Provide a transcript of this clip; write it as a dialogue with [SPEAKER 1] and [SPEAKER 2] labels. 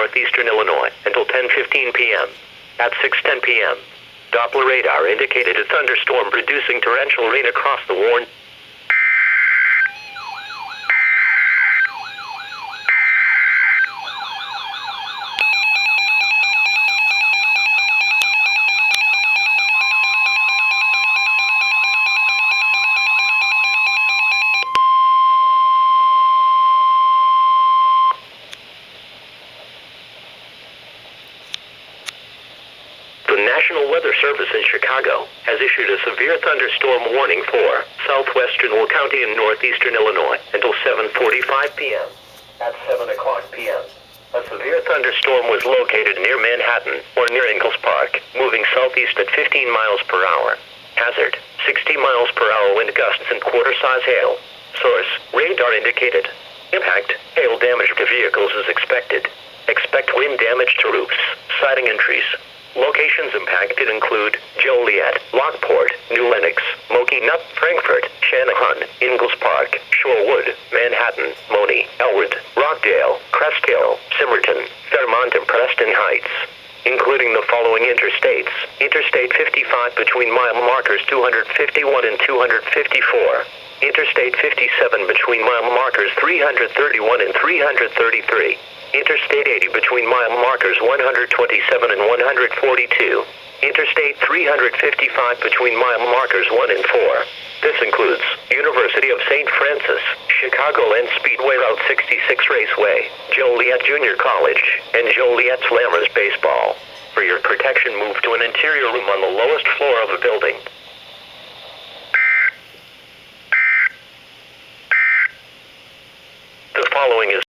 [SPEAKER 1] northeastern Illinois until 10:15 p.m. At 6:10 p.m., Doppler radar indicated a thunderstorm producing torrential rain across the Warren. The National Weather Service in Chicago has issued a severe thunderstorm warning for southwestern Will County and northeastern Illinois until 7:45 p.m. At 7 o'clock p.m., a severe thunderstorm was located near Manhattan or near Ingalls Park, moving southeast at 15 miles per hour. Hazard, 60 miles per hour wind gusts and quarter-size hail. Source, radar indicated. Impact, hail damage to vehicles is expected. Expect wind damage to roofs, siding and trees. Locations impacted include Joliet, Lockport, New Lenox, Moki Nut, Frankfort, Shanahan, Ingalls Park, Shorewood, Manhattan, Moni, Elwood, Rockdale, Crest Hill, Simmerton, Fairmont and Preston Heights, including the following interstates. Interstate 55 between mile markers 251 and 254. Interstate 57 between mile markers 331 and 333. Interstate 80 between mile markers 127 and 142. Interstate 355 between mile markers 1 and 4. This includes University of St. Francis, Chicagoland Speedway Route 66 Raceway, Joliet Junior College, and Joliet Slammers Baseball. For your protection, move to an interior room on the lowest floor of a building. The following is